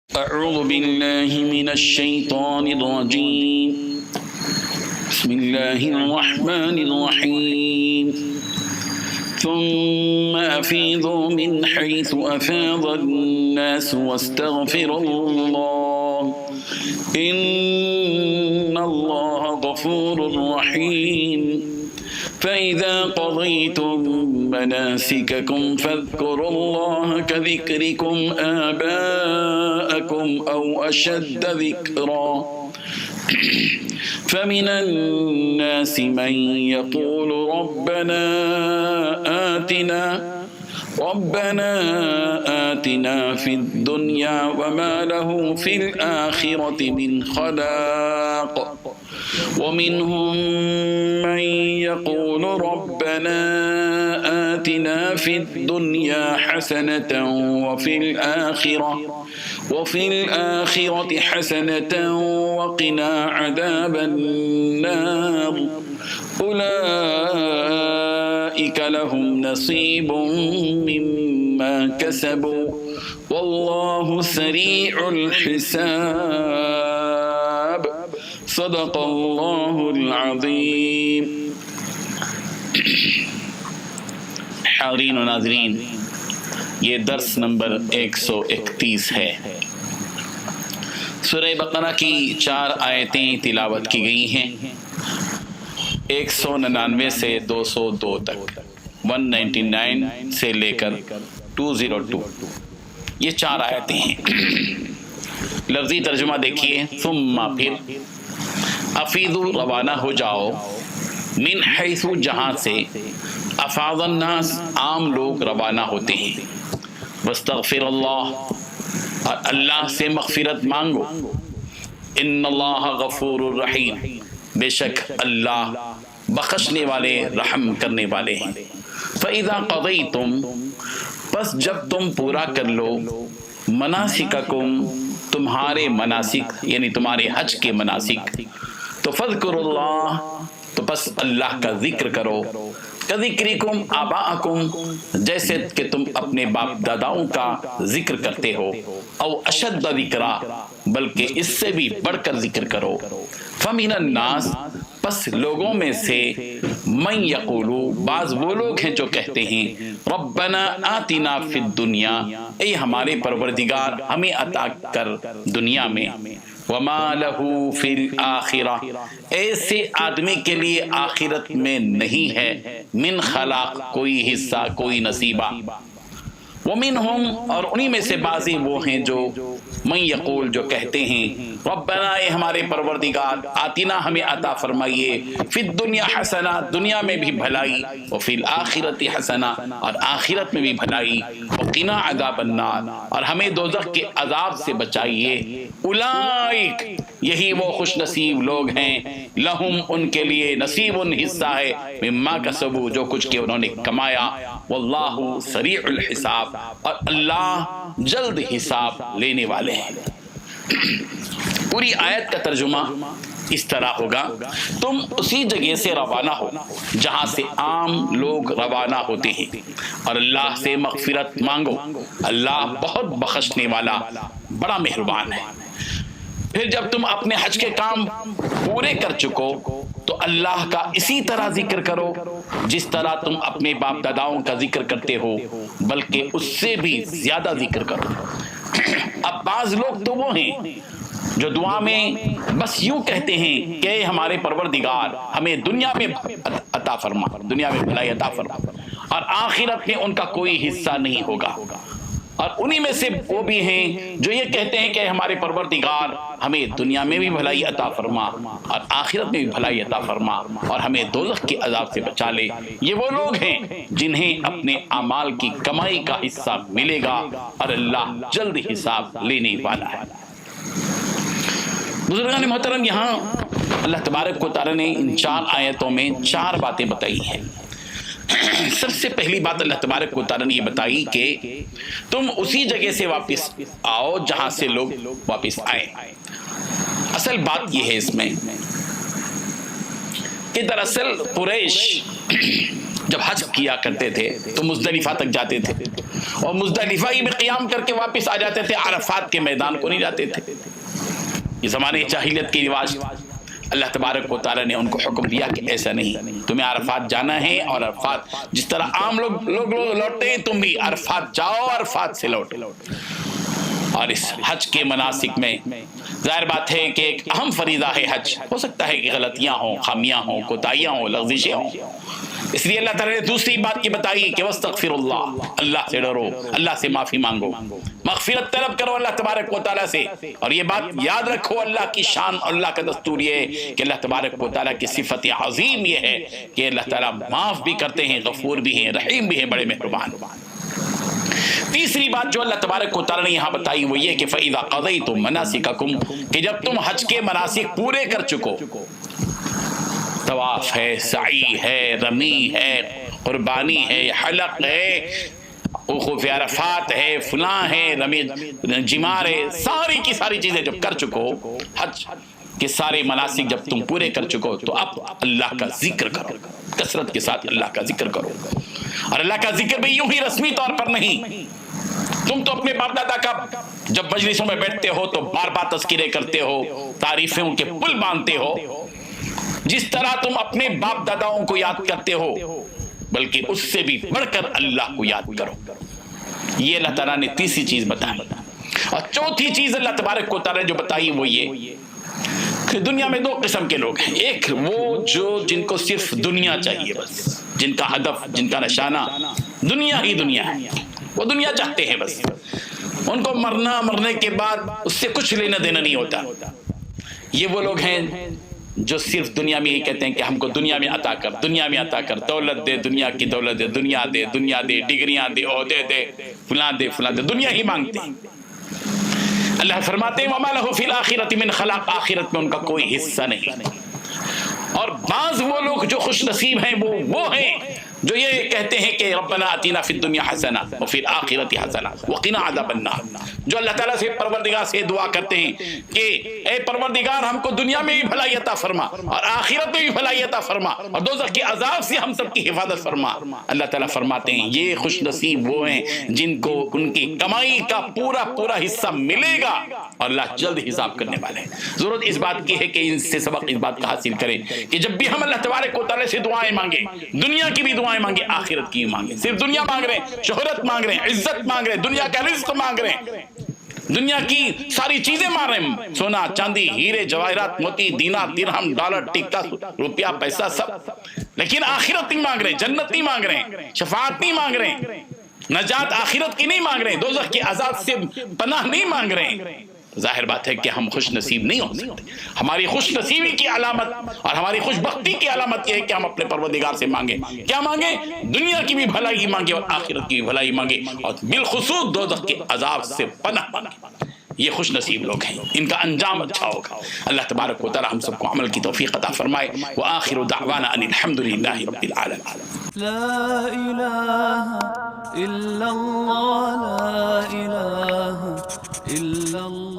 أعوذ بالله من الشيطان الرجيم بسم الله الرحمن الرحيم ثم أفيضوا من حيث أفاض الناس واستغفروا الله إن الله غفور رحيم فإذا قضيتم مناسككم فاذكروا الله كذكركم آباءكم أو أشد ذكرا فمن الناس من يقول ربنا آتنا في الدنيا وما له في الآخرة من خلاق ومنهم من يقول ربنا آتنا في الدنيا حسنة وفي الآخرة حسنة وقنا عذاب النار أولئك لهم نصيب مما كسبوا والله سريع الحساب صدق اللہ العظیم۔ حاضرین و ناظرین، یہ درس نمبر 131 ہے۔ سورہ بقرہ کی 4 آیتیں تلاوت کی گئی ہیں، 199 سے 202 تک، 199 سے لے کر 202، یہ 4 آیتیں ہیں۔ لفظی ترجمہ دیکھیے، ثم پھر، افیضو روانہ ہو جاؤ، من حیث جہاں سے، افاض الناس عام لوگ روانہ ہوتے ہیں، واستغفر اللہ اور اللہ سے مغفرت مانگو، ان اللہ غفور الرحیم بے شک اللہ بخشنے والے رحم کرنے والے ہیں۔ فَإِذَا قَضَيْتُمْ پس جب تم پورا کر لو، مناسککم تمہارے مناسک یعنی تمہارے حج کے مناسک، تو فذکروا اللہ تو پس اللہ کا ذکر کرو، کذکرکم آباءکم جیسے کہ تم اپنے باپ داداؤں کا ذکر کرتے ہو، او اشد ذکرا بلکہ اس سے بھی بڑھ کر ذکر کرو۔ فمن الناس پس لوگوں میں سے، من یقولو بعض وہ لوگ ہیں جو کہتے ہیں، ربنا آتنا فی الدنیا اے ہمارے پروردگار ہمیں عطا کر دنیا میں، وما لہ فی الآخرہ ایسے آدمی کے لیے آخرت میں نہیں ہے، من خلاق کوئی حصہ کوئی نصیبہ، ومنہم اور انہی میں سے بعضی وہ ہیں جو من یقول جو کہتے ہیں، ربنا اے ہمارے پروردگار آتنا ہمیں عطا فرمائیے، فی الدنیا حسنہ دنیا میں بھی بھلائی، وفی الآخرت حسنہ اور آخرت میں بھی بھلائی، وقنا عذاب النار اور ہمیں دوزخ کے عذاب سے بچائیے، اولئک یہی وہ خوش نصیب لوگ ہیں، لہم ان کے لیے نصیب حصہ ہے، مما کسبوا جو کچھ کہ انہوں نے کمایا، واللہ سریع الحساب اور اللہ جلد حساب لینے والے ہیں۔ پوری آیت کا ترجمہ اس طرح ہوگا، تم اسی جگہ سے روانہ ہو جہاں سے عام لوگ روانہ ہوتے ہیں اور اللہ سے مغفرت مانگو، اللہ بہت بخشنے والا بڑا مہربان ہے۔ پھر جب تم اپنے حج کے کام پورے کر چکو تو اللہ کا اسی طرح ذکر کرو جس طرح تم اپنے باپ داداؤں کا ذکر کرتے ہو، بلکہ اس سے بھی زیادہ ذکر کرو۔ اب بعض لوگ تو وہ ہیں جو دعا میں بس یوں کہتے ہیں کہ اے ہمارے پروردگار ہمیں دنیا میں عطا فرما، دنیا میں بھلائی عطا فرما، اور آخرت میں ان کا کوئی حصہ نہیں ہوگا۔ اور انہی میں سے وہ بھی ہیں جو یہ کہتے ہیں کہ ہمارے پروردگار ہمیں دنیا میں بھی بھلائی عطا فرما اور آخرت میں بھی بھلائی عطا فرما اور ہمیں دوزخ کے عذاب سے بچا لے۔ یہ وہ لوگ ہیں جنہیں اپنے اعمال کی کمائی کا حصہ ملے گا اور اللہ جلد حساب لینے والا ہے۔ بزرگان محترم، یہاں اللہ تبارک و تعالی نے ان 4 آیتوں میں 4 باتیں بتائی ہیں۔ سب سے پہلی بات اللہ تبارک و تعالی نے یہ بتائی کہ تم اسی جگہ سے واپس آؤ جہاں سے لوگ واپس آئے۔ اصل بات یہ ہے اس میں کہ دراصل قریش جب حج کیا کرتے تھے تو مزدلفہ تک جاتے تھے اور مزدلفہ ہی میں قیام کر کے واپس آ جاتے تھے، عرفات کے میدان کو نہیں جاتے تھے۔ یہ زمانے جاہلیت کی رواج، اللہ تبارک و تعالیٰ نے ان کو حکم دیا کہ ایسا نہیں، تمہیں عرفات جانا ہے، اور عرفات جس طرح عام لوگ لوٹتے ہیں تم بھی عرفات جاؤ، عرفات سے لوٹو۔ اور اس حج کے مناسک میں ظاہر بات ہے کہ ایک اہم فریضہ ہے حج۔ ہو سکتا ہے کہ غلطیاں ہوں، خامیاں ہوں، کوتاہیاں ہوں، لغزشیں ہوں، اس لیے اللہ تعالیٰ نے دوسری بات یہ بتائی کہ وَاسْتَغْفِرُ اللَّهَ، اللہ سے ڈرو، اللہ سے معافی مانگو، مغفرت طلب کرو اللہ تبارک و تعالیٰ سے۔ اور یہ بات یاد رکھو، اللہ کی شان اور اللہ کا دستور یہ ہے کہ اللہ تبارک و تعالیٰ کی صفت عظیم یہ ہے کہ اللہ تعالیٰ معاف بھی کرتے ہیں، غفور بھی ہیں، رحیم بھی ہیں، بڑے مہربان۔ تیسری بات جو اللہ تبارک و تعالیٰ نے یہاں بتائی وہ یہ کہ فَإِذَا قَضَيْتُم مَنَاسِكَكُمْ، کہ جب تم حج کے مناسک پورے کر چکو، طواف ہے، سعی ہے، رمی ہے، قربانی ہے، حلق ہے، وقوف عرفات ہے، فلاں ہے، رمی جمار ہے، ساری کی ساری چیزیں جب کر چکو، حج کے سارے مناسک جب تم پورے کر چکو تو اب اللہ کا ذکر کرو، کثرت کے ساتھ اللہ کا ذکر کرو۔ اور اللہ کا ذکر بھی یوں ہی رسمی طور پر نہیں، تم تو اپنے باپ دادا کا جب مجلسوں میں بیٹھتے ہو تو بار بار تذکرے کرتے ہو، تعریفیں ان کے پل باندھتے ہو، جس طرح تم اپنے باپ داداؤں کو یاد کرتے ہو بلکہ اس سے بھی بڑھ کر اللہ کو یاد کرو۔ یہ اللہ تعالیٰ نے تیسری چیز بتائی۔ اور چوتھی چیز اللہ تبارک و تعالیٰ نے جو بتائی وہ یہ کہ دنیا میں دو قسم کے لوگ ہیں، ایک وہ جو جن کو صرف دنیا چاہیے، بس جن کا ہدف، جن کا نشانہ دنیا ہی دنیا ہے، وہ دنیا چاہتے ہیں، بس ان کو مرنے کے بعد اس سے کچھ لینا دینا نہیں ہوتا۔ یہ وہ لوگ ہیں جو صرف دنیا میں ہی کہتے ہیں کہ ہم کو دنیا میں عطا کر، دنیا میں عطا کر، دولت دے، دنیا کی دولت دے، دنیا دے، دنیا دے، ڈگریاں دے، عہدے دے، فلاں دے، فلاں دے، دنیا ہی مانگتے ہیں۔ اللہ فرماتے ہیں وَمَا لَهُ فِي الْآخِرَةِ مِنْ خَلَاقٍ، آخرت میں ان کا کوئی حصہ نہیں۔ اور بعض وہ لوگ جو خوش نصیب ہیں وہ ہیں جو یہ کہتے ہیں کہ ربنا آتینا فی الدنیا حسنہ وفی الآخرۃ حسنہ وقنا عذاب النار، جو اللہ تعالیٰ سے پروردگار سے دعا کرتے ہیں کہ اے پروردگار ہم کو دنیا میں بھی بھلائی عطا فرما اور آخرت میں بھی بھلائی عطا فرما اور دوزخ کے عذاب سے ہم سب کی حفاظت فرما۔ اللہ تعالیٰ فرماتے ہیں یہ خوش نصیب وہ ہیں جن کو ان کی کمائی کا پورا پورا حصہ ملے گا اور اللہ جلد حساب کرنے والے ہیں۔ ضرورت اس بات کی ہے کہ ان سے سبق اس بات کا حاصل کریں کہ جب بھی ہم اللہ تبارک و تعالیٰ سے دعائیں مانگیں، دنیا کی بھی دعائیں مانگیں، آخرت کی مانگیں۔ صرف دنیا مانگ رہے ہیں، شہرت مانگ رہے ہیں، عزت مانگ رہے ہیں، دنیا کا رزق مانگ رہے ہیں، دنیا کی ساری چیزیں مانگ رہے ہیں، سونا چاندی ہیرے جواہرات موتی دینار درہم ڈالر ٹکا روپیہ پیسہ سب، لیکن آخرت نہیں مانگ رہے، جنت نہیں مانگ رہے ہیں، شفاعت نہیں مانگ رہے ہیں، نجات آخرت کی نہیں مانگ رہے ہیں، دوزخ کے عذاب سے پناہ نہیں مانگ رہے ہیں۔ ظاہر بات ہے کہ ہم خوش نصیب نہیں ہو سکتے۔ ہماری خوش نصیبی کی علامت اور ہماری خوش بختی کی علامت یہ ہے کہ ہم اپنے پروردگار سے مانگیں، کیا مانگیں؟ دنیا کی بھی بھلائی مانگیں اور آخرت کی بھی بھلائی مانگیں اور بالخصوص دوزخ کے عذاب سے پناہ مانگیں۔ یہ خوش نصیب لوگ ہیں، ان کا انجام اچھا ہوگا۔ اللہ تبارک و تعالی ہم سب کو عمل کی توفیق عطا فرمائے۔ وآخر دعوانا ان الحمد للہ رب العالمین۔ لا الہ الا اللہ، لا الہ الا اللہ۔